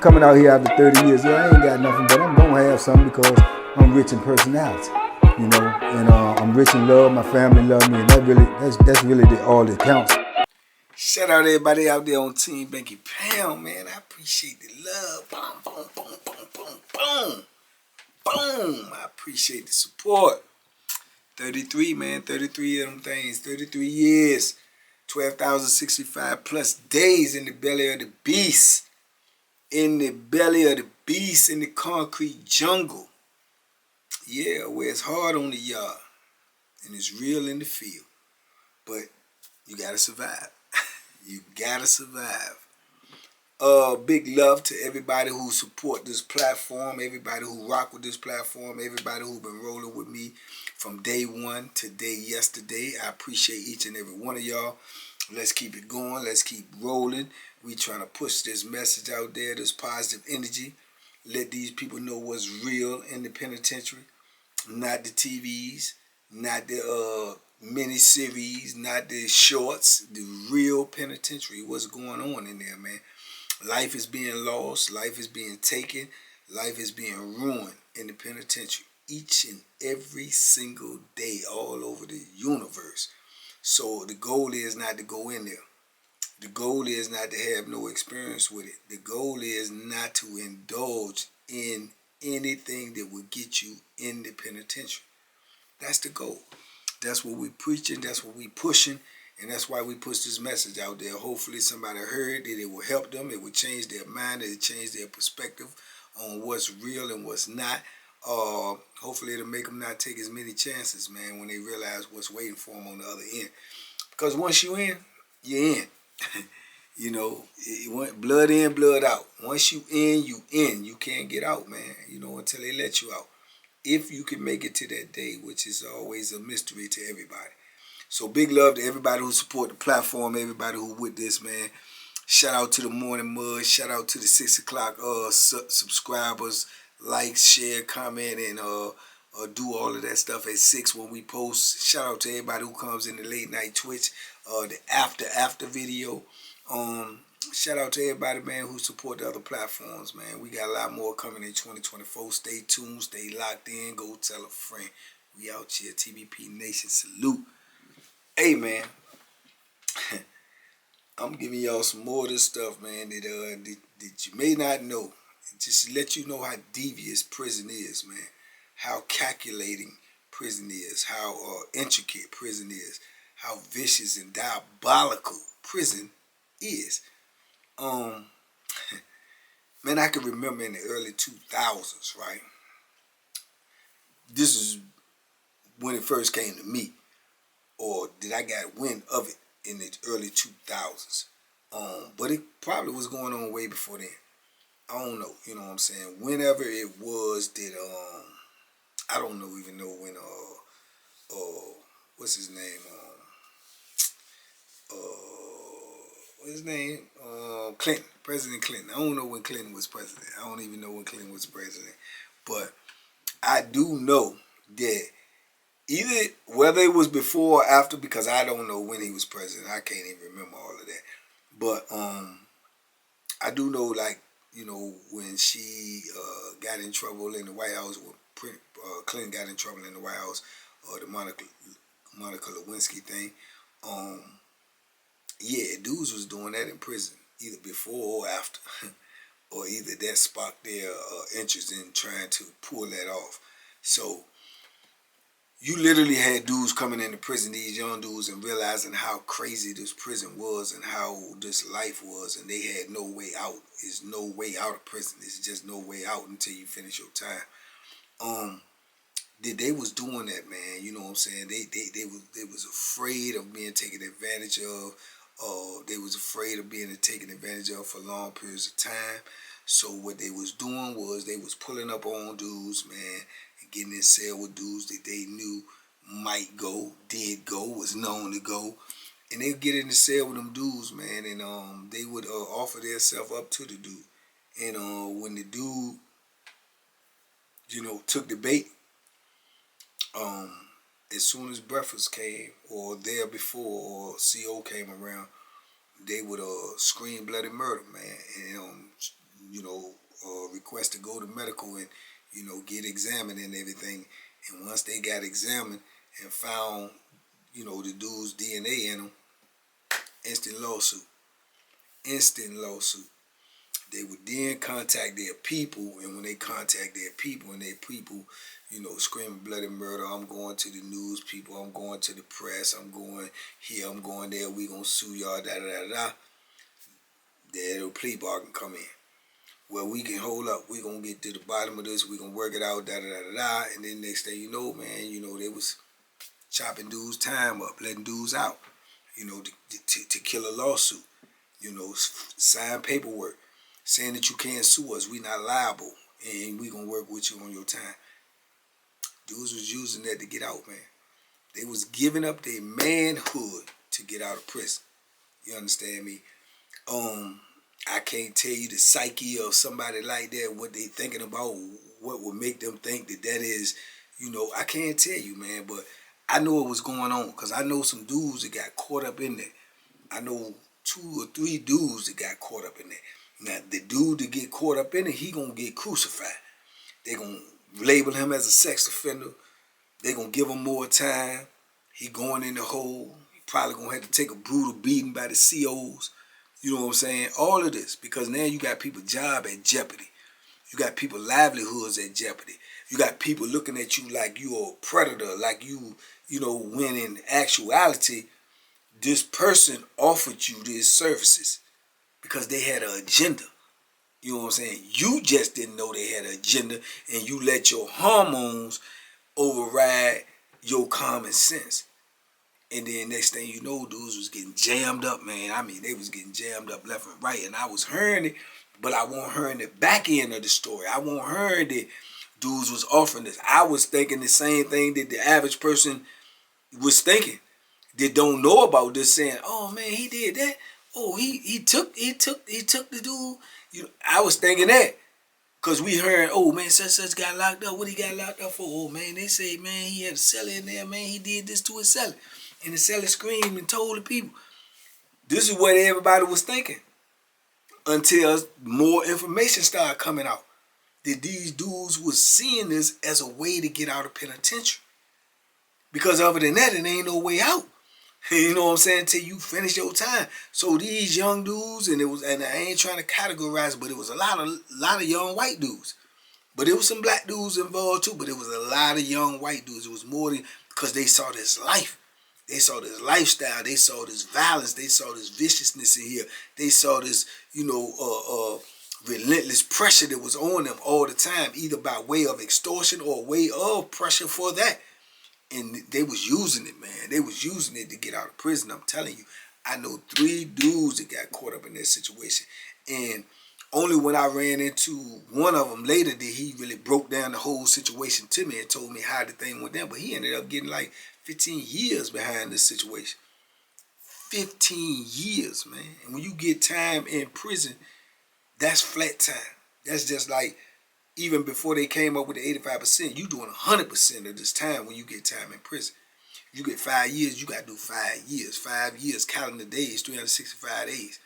coming out here after 30 years. Yeah, I ain't got nothing, but I'm gonna have something because I'm rich in personality, you know, and I'm rich in love. My family love me, and that's really all that counts. Shout out to everybody out there on Team Banky Pound, man. I appreciate the love. Boom, boom, boom, boom, boom, boom, boom. I appreciate the support. 33, man. 33 of them things. 33 years. 12,065 plus days in the belly of the beast. In the belly of the beast, in the concrete jungle. Yeah, where it's hard on the yard and it's real in the field. But you gotta survive. You gotta survive. Big love to everybody who support this platform, everybody who rock with this platform, everybody who been rolling with me from day one to yesterday. I appreciate each and every one of y'all. Let's keep it going. Let's keep rolling. We trying to push this message out there, this positive energy. Let these people know what's real in the penitentiary. Not the TVs, not the mini series, not the shorts, the real penitentiary. What's going on in there, man? Life is being lost, life is being taken, life is being ruined in the penitentiary each and every single day all over the universe. So the goal is not to go in there. The goal is not to have no experience with it. The goal is not to indulge in anything that will get you in the penitentiary. That's the goal. That's what we're preaching. That's what we're pushing. And that's why we push this message out there. Hopefully somebody heard that it will help them. It will change their mind. It will change their perspective on what's real and what's not. Hopefully it'll make them not take as many chances, man, when they realize what's waiting for them on the other end. Because once you're in, you're in. You know, it went blood in, blood out. Once you in, you in. You can't get out, man, you know, until they let you out. If you can make it to that day, which is always a mystery to everybody. So big love to everybody who support the platform, everybody who with this, man. Shout out to the Morning Mud. Shout out to the 6 o'clock subscribers. Like, share, comment, and do all of that stuff at 6 when we post. Shout out to everybody who comes in the late night Twitch, the after video. Shout out to everybody, man, who support the other platforms, man. We got a lot more coming in 2024. Stay tuned, stay locked in. Go tell a friend. We out here, TBP Nation. Salute. Hey, man. I'm giving y'all some more of this stuff, man, that you may not know. Just to let you know how devious prison is, man. How calculating prison is. How intricate prison is. How vicious and diabolical prison is. Man, I can remember in the early 2000s, right? This is when it first came to me. Or did I got wind of it in the early 2000s. But it probably was going on way before then. I don't know, you know what I'm saying? Whenever it was that, I don't know, even know when, what's his name? What's his name? Clinton, President Clinton. I don't know when Clinton was president. I don't even know when Clinton was president. But I do know that either, whether it was before or after, because I don't know when he was president. I can't even remember all of that. But I do know, like, you know, when she got in trouble in the White House, when Clinton got in trouble in the White House, the Monica Lewinsky thing, yeah, dudes was doing that in prison, either before or after, or either that sparked their interest in trying to pull that off. So you literally had dudes coming into prison, these young dudes, and realizing how crazy this prison was and how this life was, and they had no way out. There's no way out of prison. There's just no way out until you finish your time. They was doing that, man. You know what I'm saying? They was afraid of being taken advantage of. They was afraid of being taken advantage of for long periods of time. So what they was doing was they was pulling up on dudes, man, and getting in cell with dudes that they knew might go, did go, was known to go. And they'd get in the cell with them dudes, man, and they would offer themselves up to the dude. And when the dude, you know, took the bait, as soon as breakfast came, or there before, or CO came around, they would scream bloody murder, man. And request to go to medical and, get examined and everything. And once they got examined and found, the dude's DNA in them, instant lawsuit. Instant lawsuit. They would then contact their people, and when they contact their people and their people, screaming bloody murder, I'm going to the news people, I'm going to the press, I'm going here, I'm going there, we gonna sue y'all, da da da da. There the plea bargain come in. Well, we can hold up, we gonna get to the bottom of this, we gonna work it out, da da da da, and then next thing you know, man, they was chopping dudes' time up, letting dudes out, to kill a lawsuit, sign paperwork, saying that you can't sue us, we not liable, and we gonna work with you on your time. Dudes was using that to get out, man. They was giving up their manhood to get out of prison. You understand me? I can't tell you the psyche of somebody like that, what they thinking about, what would make them think that is, I can't tell you, man, but I know what was going on, because I know some dudes that got caught up in there. I know 2 or 3 dudes that got caught up in there. Now, the dude that get caught up in it, he gonna get crucified. They gonna label him as a sex offender. They gonna give him more time. He going in the hole. He probably gonna have to take a brutal beating by the COs. You know what I'm saying? All of this, because now you got people's job at jeopardy. You got people's livelihoods at jeopardy. You got people looking at you like you're a predator, like when in actuality, this person offered you these services because they had an agenda. You know what I'm saying? You just didn't know they had an agenda, and you let your hormones override your common sense. And then next thing you know, dudes was getting jammed up, man. I mean, they was getting jammed up left and right, and I was hearing it, but I wasn't hearing the back end of the story. I wasn't hearing that dudes was offering this. I was thinking the same thing that the average person was thinking. They don't know about this, saying, "Oh man, he did that. Oh, he took the dude." I was thinking that, cause we heard, "Oh man, such got locked up. What he got locked up for?" "Oh man, they say, man, he had a cellar in there. Man, he did this to his cellar," and the cellar screamed and told the people. This is what everybody was thinking, until more information started coming out that these dudes was seeing this as a way to get out of penitentiary. Because other than that, it ain't no way out. You know what I'm saying? Until you finish your time. So these young dudes, and I ain't trying to categorize, but it was a lot of young white dudes. But there was some black dudes involved too, but it was a lot of young white dudes. It was more than, because they saw this life. They saw this lifestyle. They saw this violence. They saw this viciousness in here. They saw this, relentless pressure that was on them all the time, either by way of extortion or way of pressure for that. And they was using it, man. They was using it to get out of prison. I'm telling you, I know 3 dudes that got caught up in that situation. And only when I ran into one of them later did he really broke down the whole situation to me and told me how the thing went down. But he ended up getting like 15 years behind this situation. 15 years, man. And when you get time in prison, that's flat time. That's just like, even before they came up with the 85%, you doing 100% of this time when you get time in prison. You get 5 years, you got to do 5 years. 5 years, calendar days, 365 days.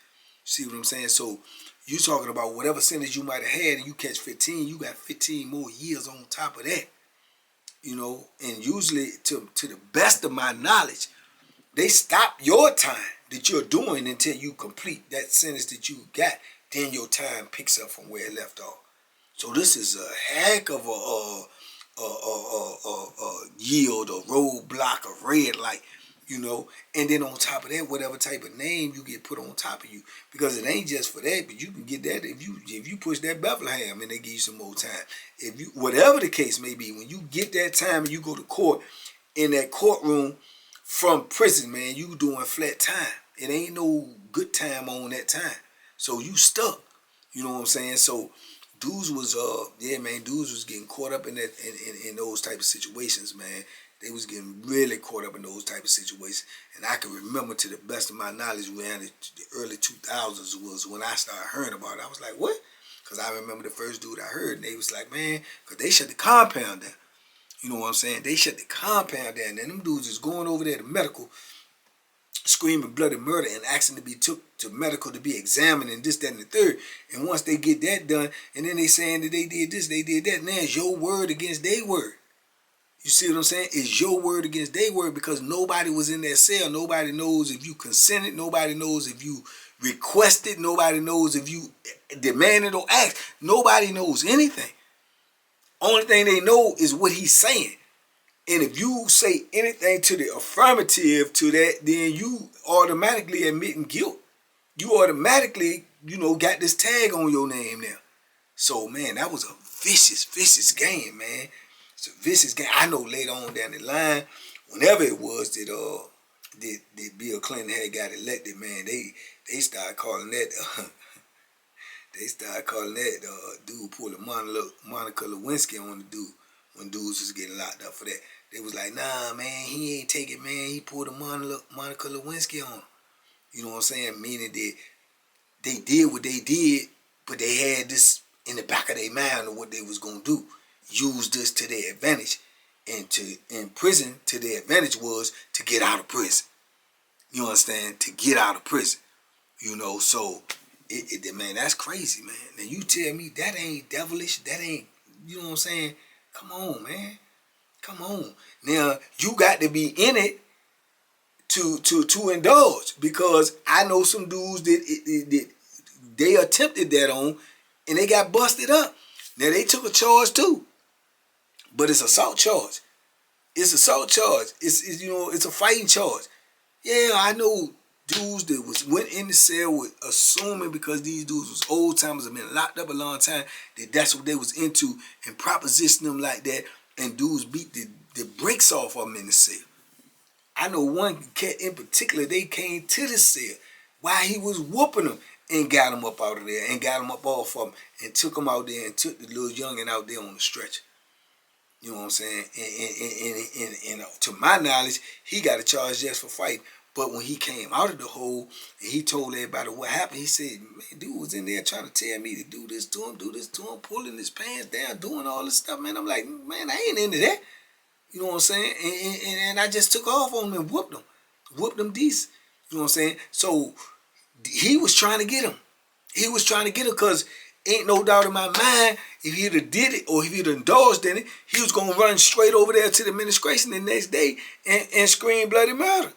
See what I'm saying? So you talking about whatever sentence you might have had and you catch 15, you got 15 more years on top of that. And usually, to the best of my knowledge, they stop your time that you're doing until you complete that sentence that you got. Then your time picks up from where it left off. So this is a heck of a yield, a roadblock, a red light, And then on top of that, whatever type of name you get put on top of you, because it ain't just for that, but you can get that if you push that Bethlehem and they give you some more time. If you, whatever the case may be, when you get that time and you go to court, in that courtroom from prison, man, you doing flat time. It ain't no good time on that time. So you stuck. You know what I'm saying? So dudes was dudes was getting caught up in that in those type of situations, man. They was getting really caught up in those type of situations. And I can remember, to the best of my knowledge, when the early 2000s was when I started hearing about it. I was like, what? Because I remember the first dude I heard, and they was like, man, because they shut the compound down. You know what I'm saying? They shut the compound down. And them dudes is going over there to medical, screaming bloody murder and asking to be took to medical to be examined and this, that, and the third. And once they get that done, and then they saying that they did this, they did that, now it's your word against their word. You see what I'm saying? It's your word against their word, because nobody was in that cell. Nobody knows if you consented. Nobody knows if you requested. Nobody knows if you demanded or asked. Nobody knows anything. Only thing they know is what he's saying. And if you say anything to the affirmative to that, then you automatically admitting guilt. You automatically, got this tag on your name now. So, man, that was a vicious, vicious game, man. It's a vicious game. I know later on down the line, whenever it was that Bill Clinton had got elected, man, they started calling that dude pulling Monica Lewinsky on the dude when dudes was getting locked up for that. They was like, nah, man, he ain't take it, man. He pulled a Monica Lewinsky on him. You know what I'm saying? Meaning that they did what they did, but they had this in the back of their mind of what they was going to do. Use this to their advantage. And in prison, to their advantage was to get out of prison. You understand? To get out of prison. So, man, that's crazy, man. Now, you tell me that ain't devilish, that ain't, you know what I'm saying? Come on, man. Come on. Now, you got to be in it to indulge, because I know some dudes that they attempted that on and they got busted up. Now, they took a charge too, but it's assault charge. It's assault charge. It's a fighting charge. Yeah, I know dudes that went in the cell with assuming, because these dudes was old timers and been locked up a long time, that's what they was into, and proposition them like that, and dudes beat the brakes off of them in the cell. I know one cat in particular, they came to the cell while he was whooping them and got him up out of there and got him up off of him and took him out there and took the little youngin out there on the stretcher. You know what I'm saying? And to my knowledge, he got a charge just for fighting. But when he came out of the hole and he told everybody what happened, he said, man, dude was in there trying to tell me to do this to him, pulling his pants down, doing all this stuff, man. I'm like, man, I ain't into that. You know what I'm saying? And I just took off on him and whooped him decent. You know what I'm saying? So he was trying to get him. He was trying to get him, because ain't no doubt in my mind, if he'd have did it or if he'd have indulged in it, he was going to run straight over there to the administration the next day and scream bloody murder.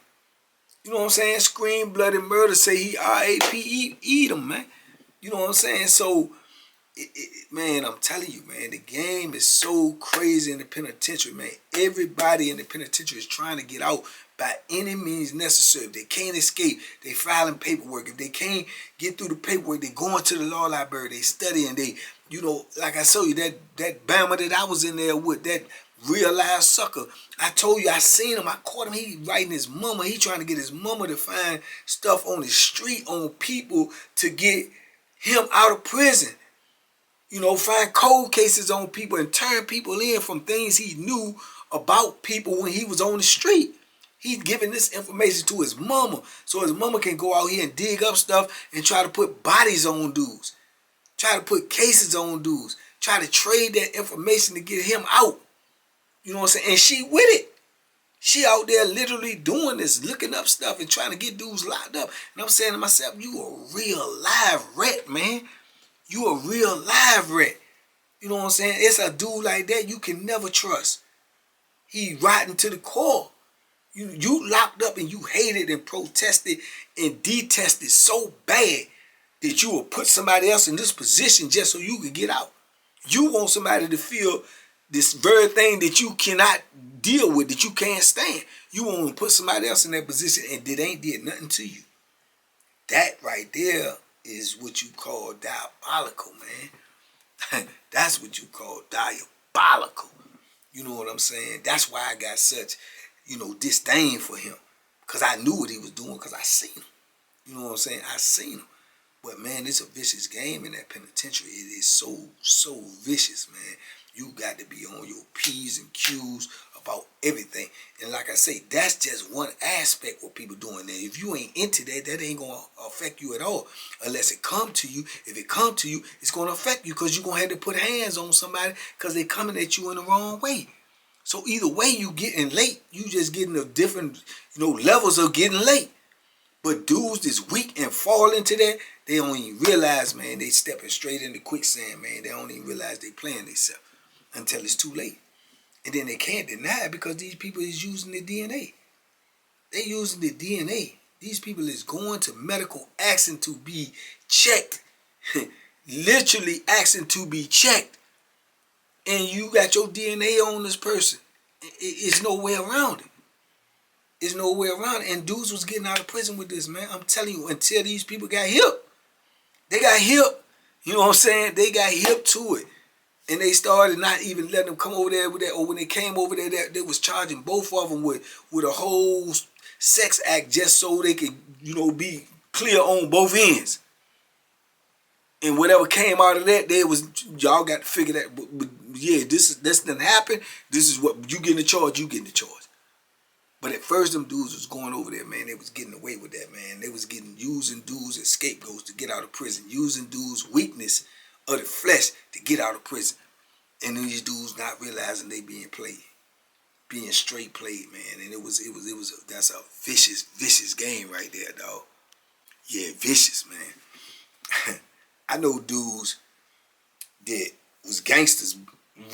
You know what I'm saying? Scream bloody murder, say he R.A.P.E. him, man. You know what I'm saying? So, man, I'm telling you, man, the game is so crazy in the penitentiary, man. Everybody in the penitentiary is trying to get out by any means necessary. If they can't escape, they filing paperwork. If they can't get through the paperwork, they going to the law library, they studying, they, like I told you, that Bama that I was in there with, that real live sucker, I told you, I seen him, I caught him, he writing his mama, he trying to get his mama to find stuff on the street on people to get him out of prison. Find cold cases on people and turn people in from things he knew about people when he was on the street. He's giving this information to his mama, so his mama can go out here and dig up stuff and try to put bodies on dudes, try to put cases on dudes, try to trade that information to get him out. You know what I'm saying? And she with it. She out there literally doing this, looking up stuff and trying to get dudes locked up. And I'm saying to myself, you a real live rat, man. You a real live rat. You know what I'm saying? It's a dude like that you can never trust. He rotten to the core. You locked up and you hated and protested and detested so bad that you will put somebody else in this position just so you could get out. You want somebody to feel this very thing that you cannot deal with, that you can't stand. You want to put somebody else in that position and that ain't did nothing to you. That right there is what you call diabolical, man. That's what you call diabolical. You know what I'm saying? That's why I got such, disdain for him. Because I knew what he was doing, because I seen him. You know what I'm saying? I seen him. But, man, it's a vicious game in that penitentiary. It is so, so vicious, man. You got to be on your P's and Q's about everything. And like I say, that's just one aspect what people doing there. If you ain't into that, that ain't going to affect you at all. Unless it come to you. If it come to you, it's going to affect you, because you're going to have to put hands on somebody because they coming at you in the wrong way. So either way, you getting late. You just getting a different, levels of getting late. But dudes that's weak and fall into that, they don't even realize, man, they stepping straight into quicksand, man. They don't even realize they playing themselves until it's too late. And then they can't deny it because these people is using the DNA. They using the DNA. These people is going to medical asking to be checked. Literally asking to be checked. And you got your DNA on this person. It's no way around it. There's no way around it. And dudes was getting out of prison with this, man. I'm telling you, until these people got hip. They got hip. You know what I'm saying? They got hip to it. And they started not even letting them come over there with that. Or when they came over there, they was charging both of them with a whole sex act just so they could, you know, be clear on both ends. And whatever came out of that, y'all got to figure that. But yeah, this didn't happen. This is what you get in the charge. You get in the charge. But at first, them dudes was going over there, man. They was getting away with that, man. They was using dudes as scapegoats to get out of prison, using dudes' weakness of the flesh to get out of prison, and then these dudes not realizing they being played, being straight played, man. And that's a vicious game right there, dog. Yeah, vicious, man. I know dudes that was gangsters,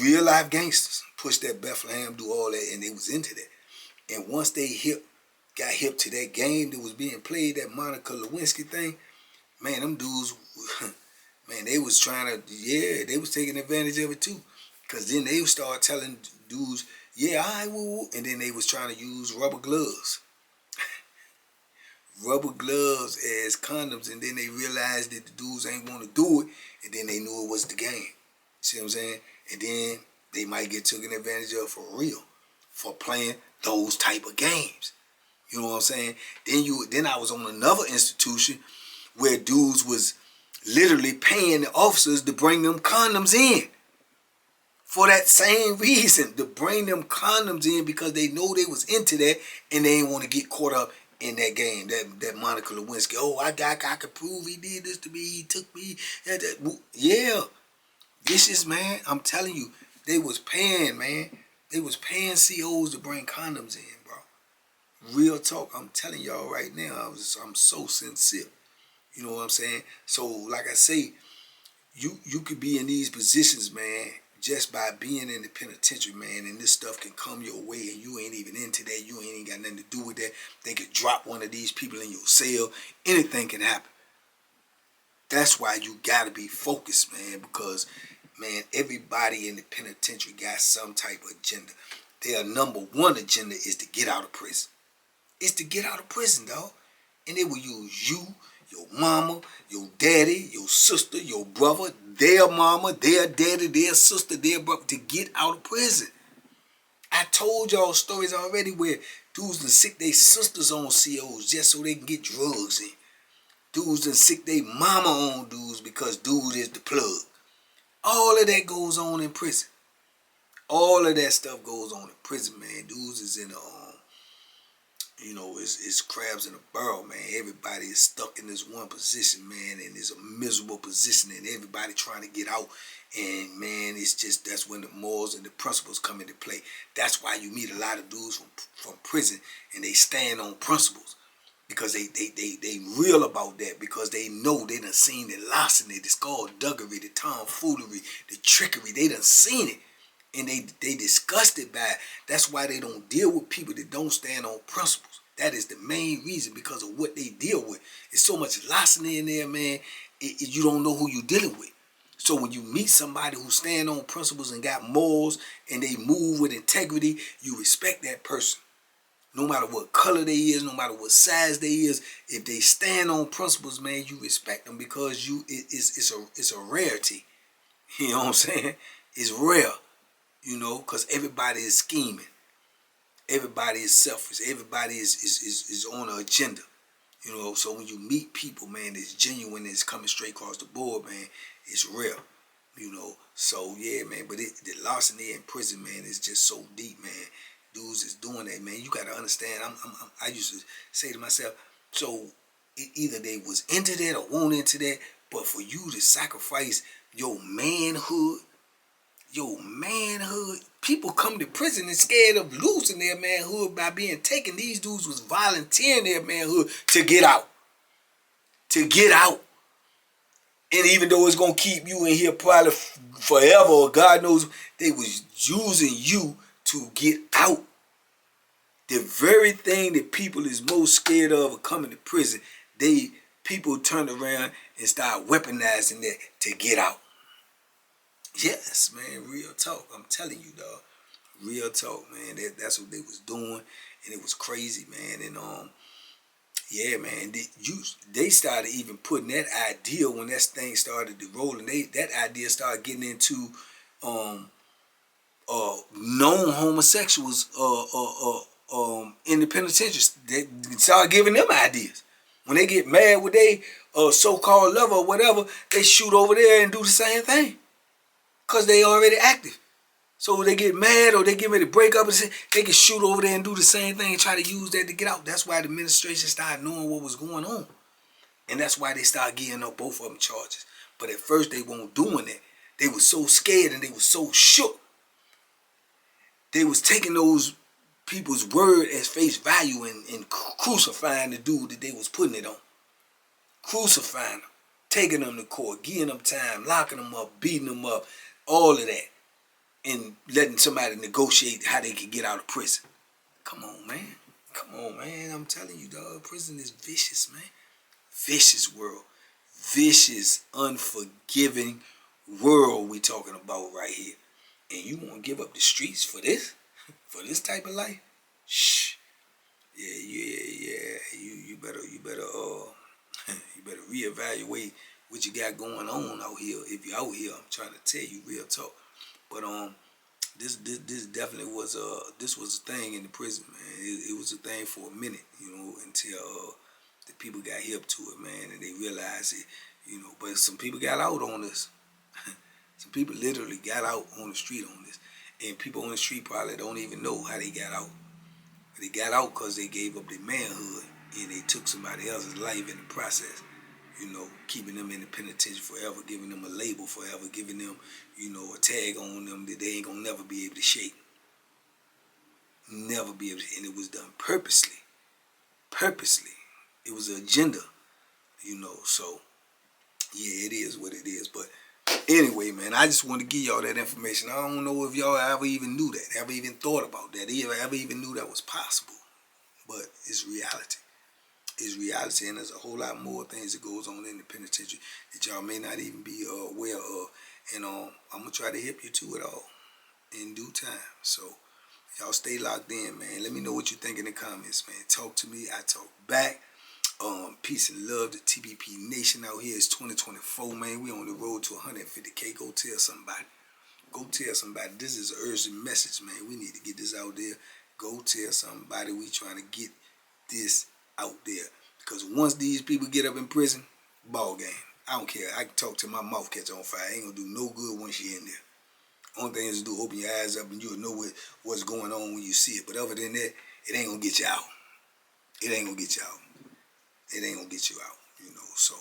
real life gangsters, pushed that Bethlehem, do all that, and they was into that. And once they got hip to that game that was being played, that Monica Lewinsky thing, man, them dudes, man, they was trying to, yeah, they was taking advantage of it too. Because then they would start telling dudes, yeah, all right, woo. And then they was trying to use rubber gloves. Rubber gloves as condoms, and then they realized that the dudes ain't want to do it, and then they knew it was the game. See what I'm saying? And then they might get taken advantage of for real, for playing those type of games. You know what I'm saying? Then I was on another institution where dudes was literally paying the officers to bring them condoms in. For that same reason, to bring them condoms in because they know they was into that and they didn't want to get caught up in that game. That Monica Lewinsky, oh, I could prove he did this to me, he took me. Yeah. Vicious, man. I'm telling you, they was paying, man. They was paying COs to bring condoms in, bro. Real talk. I'm telling y'all right now, I'm so sincere. You know what I'm saying? So, like I say, you could be in these positions, man, just by being in the penitentiary, man, and this stuff can come your way and you ain't even into that. You ain't even got nothing to do with that. They could drop one of these people in your cell. Anything can happen. That's why you got to be focused, man, because, man, everybody in the penitentiary got some type of agenda. Their number one agenda is to get out of prison. It's to get out of prison, dog. And they will use you, your mama, your daddy, your sister, your brother, their mama, their daddy, their sister, their brother to get out of prison. I told y'all stories already where dudes done sick their sisters on COs just so they can get drugs in. Dudes done sick their mama on dudes because dude is the plug. All of that goes on in prison. All of that stuff goes on in prison, man. Dudes is in you know, it's crabs in a barrel, man. Everybody is stuck in this one position, man, and it's a miserable position, and everybody trying to get out. And, man, it's just, that's when the morals and the principles come into play. That's why you meet a lot of dudes from prison, and they stand on principles. Because they real about that, because they know they done seen the larceny, the skullduggery, the tomfoolery, the trickery. They done seen it. And they disgusted by it. That's why they don't deal with people that don't stand on principles. That is the main reason, because of what they deal with. It's so much larceny in there, man. You don't know who you're dealing with. So when you meet somebody who stand on principles and got morals and they move with integrity, you respect that person. No matter what color they is, no matter what size they is, if they stand on principles, man, you respect them because it's a rarity. You know what I'm saying? It's rare. You know, because everybody is scheming. Everybody is selfish. Everybody is on an agenda. You know, so when you meet people, man, it's genuine, it's coming straight across the board, man, it's real. You know, so yeah, man, but the larceny in prison, man, is just so deep, man. Dudes is doing that, man. You got to understand, I used to say to myself, so either they was into that or won't into that, but for you to sacrifice your manhood your manhood. People come to prison and scared of losing their manhood by being taken. These dudes was volunteering their manhood to get out. To get out. And even though it's going to keep you in here probably forever, or God knows, they was using you to get out. The very thing that people is most scared of coming to prison, people turn around and start weaponizing that to get out. Yes, man, real talk. I'm telling you, dog. Real talk, man. That's what they was doing, and it was crazy, man. And yeah, man. They started even putting that idea when that thing started to roll, and that idea started getting into known homosexuals in the penitentiary. They started giving them ideas. When they get mad with they so-called lover or whatever, they shoot over there and do the same thing. Because they already active. So they get mad or they get ready to break up, and they can shoot over there and do the same thing and try to use that to get out. That's why the administration started knowing what was going on. And that's why they started getting up both of them charges. But at first they weren't doing it. They was so scared and they was so shook. They was taking those people's word as face value and crucifying the dude that they was putting it on. Crucifying them. Taking them to court, giving them time, locking them up, beating them up, all of that. And letting somebody negotiate how they could get out of prison. Come on, man. Come on, man. I'm telling you, dog. Prison is vicious, man. Vicious world. Vicious, unforgiving world we talking about right here. And you want to give up the streets for this? For this type of life? Shh. Yeah. You better reevaluate what you got going on out here. If you're out here, I'm trying to tell you real talk. But this definitely was a thing in the prison, man. It was a thing for a minute, until the people got hip to it, man, and they realized it, But some people got out on this. Some people literally got out on the street on this, and people on the street probably don't even know how they got out. They got out because they gave up their manhood and they took somebody else's life in the process. Keeping them in the penitentiary forever, giving them a label forever, giving them, a tag on them that they ain't gonna never be able to shake. Never be able to, and it was done purposely. Purposely. It was an agenda, so yeah, it is what it is. But anyway, man, I just want to give y'all that information. I don't know if y'all ever even knew that, ever even thought about that, ever even knew that was possible. But it's reality. It's reality, and there's a whole lot more things that goes on in the penitentiary that y'all may not even be aware of. And I'm going to try to hip you to it all in due time. So y'all stay locked in, man. Let me know what you think in the comments, man. Talk to me. I talk back. Peace and love to TBP Nation out here. It's 2024, man. We on the road to 150K. Go tell somebody. Go tell somebody. This is an urgent message, man. We need to get this out there. Go tell somebody. We trying to get this out there. Because once these people get up in prison, ball game. I don't care. I can talk till my mouth catch on fire. Ain't gonna do no good once you're in there. Only thing is to do, open your eyes up and you'll know what's going on when you see it. But other than that, it ain't gonna get you out. It ain't gonna get you out. It ain't gonna get you out, So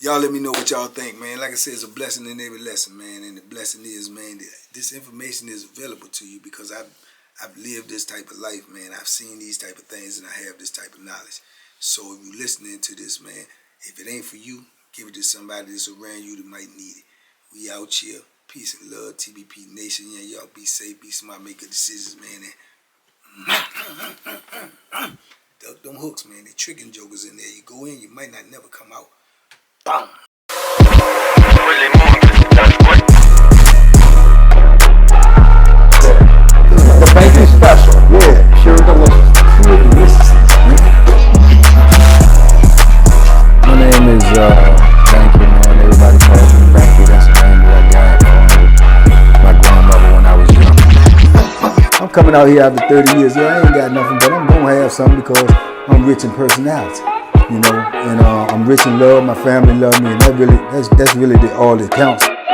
y'all let me know what y'all think, man. Like I said, it's a blessing in every lesson, man. And the blessing is, man, that this information is available to you because I've lived this type of life, man. I've seen these type of things and I have this type of knowledge. So if you're listening to this, man, if it ain't for you, give it to somebody that's around you that might need it. We out here. Peace and love, TBP Nation. Yeah, y'all be safe, be smart, make good decisions, man. And duck them hooks, man. They tricking jokers in there. You go in, you might not never come out. Bam. The bank is special. Yeah, sure delicious. My name is Banky, man. Everybody calls me Banky. That's the name that I got from my grandmother when I was young. I'm coming out here after 30 years. Yeah, I ain't got nothing, but I'm gonna have something because I'm rich in personality, and I'm rich in love. My family love me, and that's really all that counts.